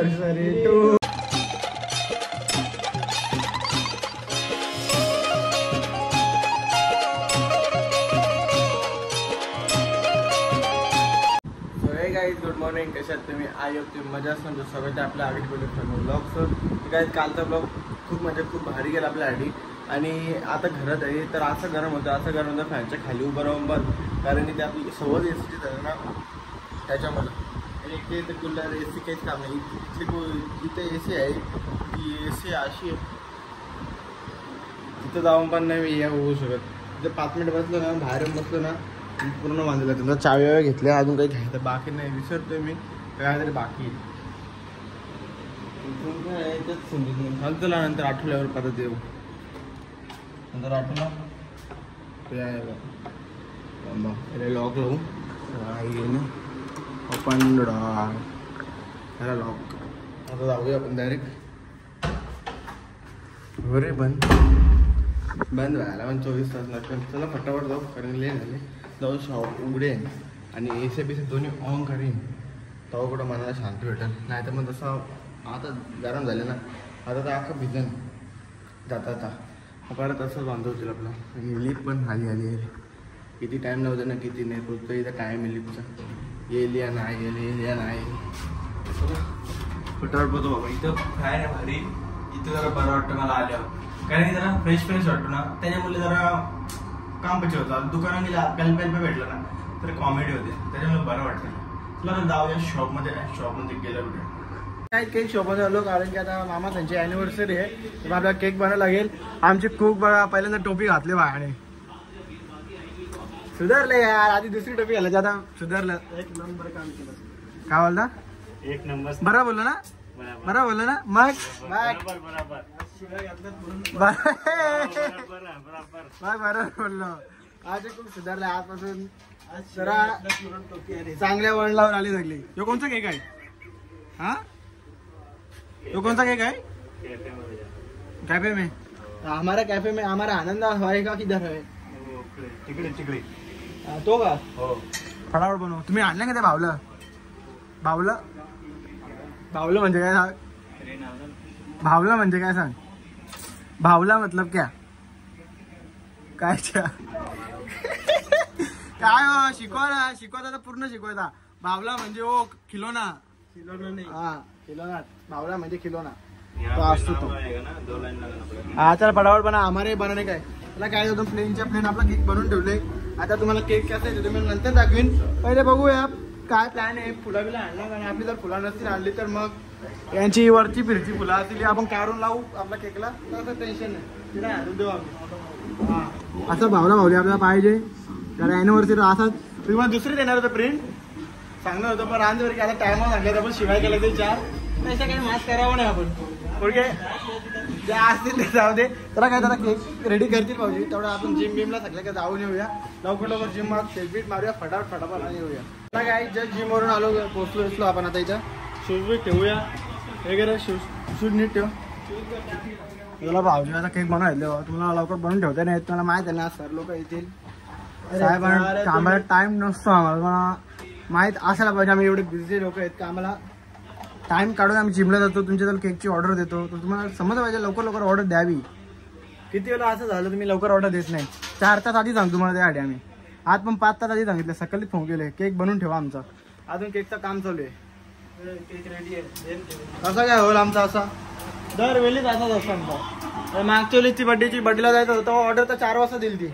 anniversary to good morning. कशात तुम्ही? I hope तुम्ही मजा असतो. सगळं आपल्या आगीत बोलत ब्लॉग. सर काय कालचा ब्लॉग खूप म्हणजे खूप भारी गेला आपल्यासाठी. आणि आता घरात आहे तर असं गरम होतं फॅनच्या खाली उभं राहून पण, कारण की ते आपली सवय एसीची झाली ना त्याच्यामुळे. आणि इथे तर कूलर एसी काहीच काम नाही. इथे एसी आहे ती एसी अशी आहे तिथं जाऊन पण नाही या होऊ शकत. जर 5 मिनिट बसलो ना बाहेर बसलो ना पूर्ण बांधलं. तुमचा चावी वगैरे घेतल्या अजून काही घ्यायचं बाकी नाही. विसरतोय मी काहीतरी बाकी सांगतो ना नंतर आठवल्यावर परत येऊ. नंतर आठवला लॉक लावू ओपन ह्याला लॉक. आता जाऊया आपण डायरेक्ट. बरे बंद व्हायला पण 24 तास लागतात. चला फटाफट जाऊ कारण लेट झाले. जाऊ शॉप उघडेन आणि एसी बीसी दोन्ही ऑन करीन तेव्हा कुठं मनाला शांती भेटेल. नाही तर मग तसं आता गरम झाले ना आता तर अख्खं भिजन जाता परत असं बांधव होतील आपलं. आणि लिप पण आली आहे. किती टाईम लावतं ना किती नाही रोजचं इथं टाईम आहे लिपचा. येईल या नाही येईल या नाही फटाफट बघतो बाबा. इथं काय नाही भारी. इथं जरा बरं वाटतं मला आल्यावर कारण की जरा फ्रेश वाटतो ना त्याच्यामुळे जरा काम पचे होतं. दुकानात गेला आपल्याला भेटलं ना तर कॉमेडी होते त्याच्यामुळे बरं वाटतं. तुला जाऊया शॉपमध्ये गेलं कुठे काय केक शॉपमध्ये आलो कारण की आता मामा त्यांची ॲनिव्हर्सरी आहे तर आपल्याला केक बनायला लागेल. आमचे कुक बघा पहिल्यांदा टोपी घातली बायाने. सुधारले यार. आधी दुसरी टोपी घालायची आता सुधारलं. 1 नंबर काम केलं. काय बोलता? 1 नंबर. बरं बोललो ना बरं बोललो ना मग बरं बोललो. आज खूप सुधारलं. आजपासून जरा चांगल्या वळण लावून आली सगळी. यो कोणचा केक आहे? हा यो कौन-सा केक है? कैफे में. हमारा कैफे में हमारा आनंद होएगा किधर है? तिकडे तो का हो फटाफट बनव. तुम्ही आणलं का ते भावलं म्हणजे काय सांग? भावला म्हणजे काय सांग? भावला मतलब क्या काय काय शिकवता पूर्ण शिकवायचा. भावला म्हणजे ओ खिलोना नाही. हा खिलोना भावला म्हणजे खिलोना तो असतो तो. हा चला फटाफट बना. हमारे बनाने काय त्याला काय होतं प्लेनच्या प्लेन आपला केक बनवून ठेवले. आता तुम्हाला केक कसा आहे तुम्ही नंतर दाखवीन. पहिले बघूया काय प्लॅन आहे. फुलं बिला आणला कारण आपली जर फुलं नसतील आणली तर मग यांची वरची फिरची फुलं असतील आपण काढून लावू आपल्या केकला. तसं टेन्शन नाही तिला आणून देऊ आम्ही. हा असं भावला आपल्याला पाहिजे कारण ॲनिव्हर्सरी असाच. तुम्हाला दुसरी देणार होतं प्रिंट सांगणार होतं पण रांजवर की आता टायमावर सांगलं आपण शिवाय केलं ते 4 पैसा काही मास्क करावं नाही आपण ओके जे असतील ते जाऊ दे. त्याला काय त्याला केक रेडी करतील पाहिजे तेवढं आपण जिम बिमला सगळं काय जाऊन येऊया. लवकर जिम सेल्फीट मारूया फटाफट आणि येऊया. त्याला काय जस्ट जिमवरून आलो पोचलो आपण. आता इथं शूज बी ठेवूया वगैरे. शूज नीट ठेव. तुला भाऊजी आता केक बनवायला तुम्हाला लवकर बनवून ठेवता नाही तुम्हाला माहिती आहे ना. सर लोक येतील साहेबांना कामाला टाइम नसतो आम्हाला माहीत असायला पाहिजे. आम्ही एवढे बिझी लोक आहेत का आम्हाला टाइम काढून आम्ही जिमला जातो. तुमच्या केकची ऑर्डर देतो तर तुम्हाला समजलं पाहिजे लवकर ऑर्डर द्यावी. किती वेळा असं झालं तुम्ही लवकर ऑर्डर देत नाही. 4 तास आधी सांगतो तुम्हाला त्यासाठी आम्ही. आज पण 5 तास आधी सांगितलं. सकाळी फोन केले केक बनवून ठेवा आमचा. अजून केकचं काम चालू आहे. केक रेडी आहे. असं काय होईल आमचा असा दरवेळीच असाच असतो आमचा. मागच्या वेळीची बड्डेला जायचं होतं तेव्हा ऑर्डर तर 4 वाजता दिली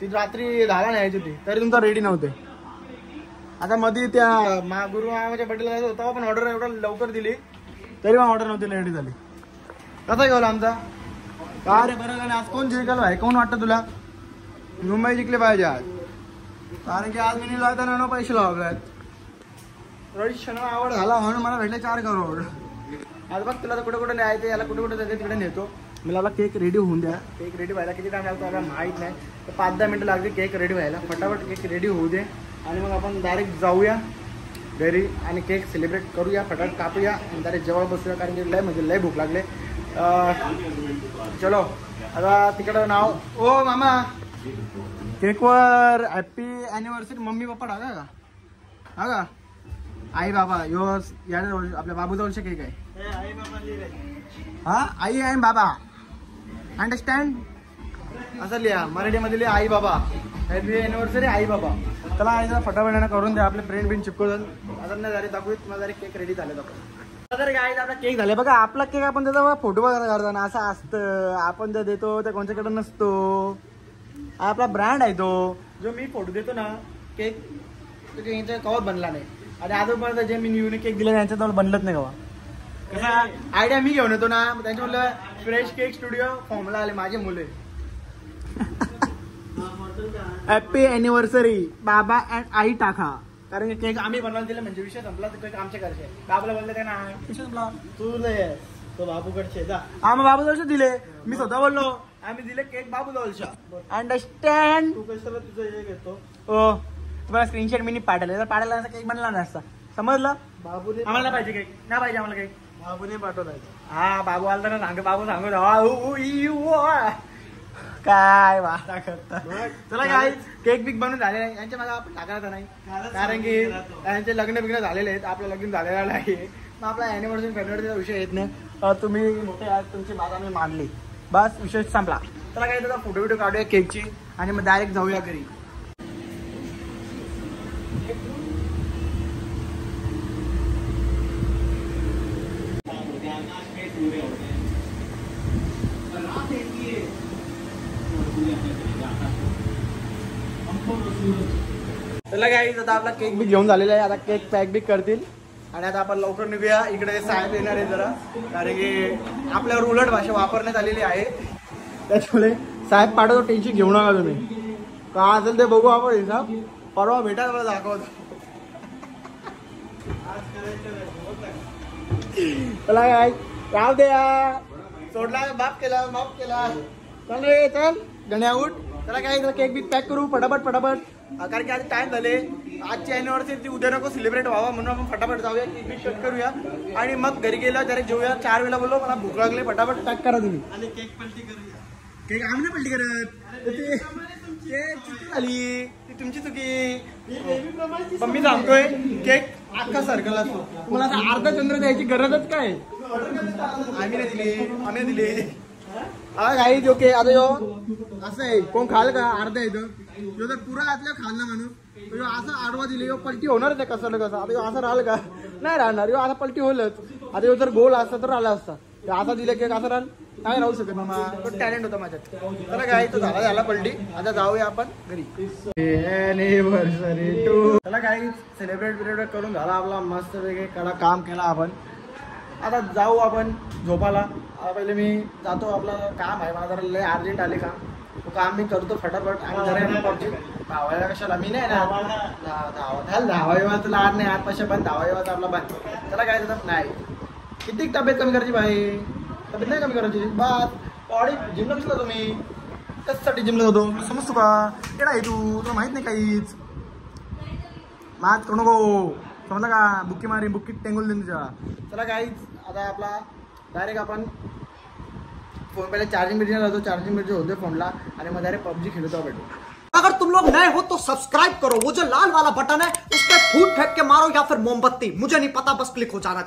ती रात्री 10ला न्यायची होती तरी तुमचा रेडी नव्हते. आता मध्ये त्या गुरु मामाच्या बड्डेला जायचं होतं पण ऑर्डर एवढं लवकर दिली तरी पण ऑर्डर नव्हती रेडी झाली. कसा गेला आमचा का रे? बरं झालं. आज कोण जिंकलं आहे कोण वाटतं तुला? मुंबई जिंकले पाहिजे आज कारण की आज मी लावताना पैसे लावल्यात. रोहित शर्मा आवड झाला म्हणून मला भेटले 4 करोड. आज बघ तुला तर कुठे न्यायचं याला कुठे जायचं तिकडे नेतो. मला आपला केक रेडी होऊन द्या. केक रेडी व्हायला किती टाइम लागतो आपल्याला माहीत नाही. तर 5-10 मिनिटं लागते केक रेडी व्हायला. फटाफट केक रेडी होऊ दे आणि मग आपण डायरेक्ट जाऊया घरी आणि केक सेलिब्रेट करूया. फटाफट कापूया आणि डायरेक्ट जवळ बसूया कारण की लय भूक लागले. चलो आता तिकडं नाव ओ मामा केकवर हॅपी ॲनिव्हर्सरी मम्मी पप्पा टाका का? हा का आई बाबा यो आपल्या बाबूजवळचे केक आहे. हा आई आहे बाबा अंडरस्टँड असं लिहा मराठीमध्ये लिहा आई बाबा. हॅपी एनिव्हर्सरी आई बाबा. त्याला आईला फटाफट करून द्या. आपले फ्रेंड बिन चिपकवून आता नाही झाले दाखवू तुम्हाला जरी केक रेडी झाले तर काय आपला केक झाले बघा. आपला केक आपण त्याचा फोटो बघा करताना असं असतं. आपण जर देतो त्या कोणत्याकडे नसतो. आपला ब्रँड आहे तो. जो मी फोटो देतो ना केक तो यांच्या कवा बनला नाही आणि आजोपर्यंत जे मी न्यू केक दिले त्यांच्या जवळ बनलंच नाही कवा. कसा आयडिया मी घेऊन येतो ना त्यांच्या म्हणलं फ्रेश केक स्टुडिओ फॉर्मला आले माझे मुले. हॅपी एनिव्हर्सरी बाबा अँड आई टाका. कारण केक आम्ही बनवायला दिले म्हणजे विषय संपला. तर केक आमच्या घरचे बाबूला बोलले काय नाही विषय संपला. तू नाही तो बाबूकडचे जा. आम्ही बाबूजवळचे दिले. मी स्वतः बोललो आम्ही दिले केक बाबूजवळच्या. अंडरस्टँड. तू कशाला तुझं हे घेतो. हो तुम्हाला स्क्रीनशॉट मी पाठवले तर पाठायला असा केक बनला नसता. समजलं. बाबूने आम्हाला पाहिजे केक नाही पाहिजे आम्हाला केक. बाबूने पाठवला. हा बाबू आला ना सांग बाबू सांगू काय वाटा करता. चला काय केक बिक बनवून झाले नाही यांच्या मागे आपण टाकायचं नाही कारण की त्यांचे लग्न बिग्न झालेले आहेत. आपलं लग्न झालेलं नाही मग आपला अॅनिव्हर्सरी फेब्रुवारीचा विषय येत नाही. तुम्ही मोठे आज तुमची बागा मी मानली बस विषय संपला. चला काय त्याचा फोटो बिटो काढूया केकची आणि मग डायरेक्ट जाऊया घरी. त्याला काय आता आपला केक बी घेऊन झालेला आहे. आता केक पॅक बी करतील आणि आता आपण लवकर निघूया. इकडे साहेब येणार आहे जरा कारण की आपल्यावर उलट भाषा वापरण्यात आलेली आहे. त्याच्यामुळे साहेब पाठवतो टेन्शन घेऊ नका तुम्ही. का असेल ते बघू आपण हिसाब. परवा भेटा मला दाखवतो. त्याला काय राव द्या सोडला माफ केला चल रे चल गण्या उठ. त्याला काय केक बी पॅक करू फटाफट कारण की आज टाइम झाले. आजची अॅनिव्हर्सरी उद्या नको सेलिब्रेट व्हावा म्हणून आपण फटाफट जाऊया केक बी कट करूया आणि मग घरी गेला डायरेक्ट जेऊया. 4 वेळा बोललो मला भूक लागली फटाफट पॅक करा तुम्ही आणि केक पलटी करूया. केक आम्ही नाही पलटी करत ते चुकी झाली ती तुमची चुकी. पण मी सांगतोय केक अख्खा सर्कल असतो. तुम्हाला असं अर्धा चंद्र द्यायची गरजच काय. आम्ही नाही दिली हा काही जो के आता यो असं आहे कोण खाल का अर्धा येतं जो जर पुरा घातलं खाल ना म्हणून असं आडवा दिले यो पलटी होणारच आहे कसं ना कसं. आता यो असं राहिल का नाही राहणार. यो असा पलटी होलच. आता यो जर गोल असता तर राहिला असता. असा दिलं की असं राहिल नाही राहू शकत मामा. तो टॅलेंट होता माझ्यात. त्याला काय तो झाला पलटी. आता जाऊया आपण घरी. Anniversary two. त्याला काही सेलिब्रेट करून झाला आपला मस्त वेगळे कडा काम केला आपण. आता जाऊ आपण झोपाला. पहिले मी जातो आपलं काम आहे मला जरा लय अर्जंट आले काम. तो काम मी करतो फटाफट आणि जरा पबजी धावायला कशाला मी नाही ना धावायवाचं लाड नाही. आठपाशे पण धावायवाचा आपला बंद. त्याला काय देतात नाही. किती तब्येत कमी करायची भाई. तब्येत नाही कमी करायची बस. बॉडी जिमला दिसला तुम्ही त्याच्यासाठी जिमला जातो समजतो का. केडा आहे तू तुला माहित नाही काहीच. मात करू नको समजलं का. बुक्की टेंगूल देऊन तुझ्या. त्याला काहीच आता आपला डायरेक्ट आपण फोन पहले चार्जिंग मीटर रहता. चार्जिंग मीटर होते फोनला आणि मग डायरेक्ट पबजी खेलता बैठो. अगर तुम लोग नए हो तो सब्सक्राइब करो. वो जो लाल वाला बटन है उस पर फूट फेंक के मारो या फिर मोमबत्ती मुझे नहीं पता बस क्लिक हो जाना.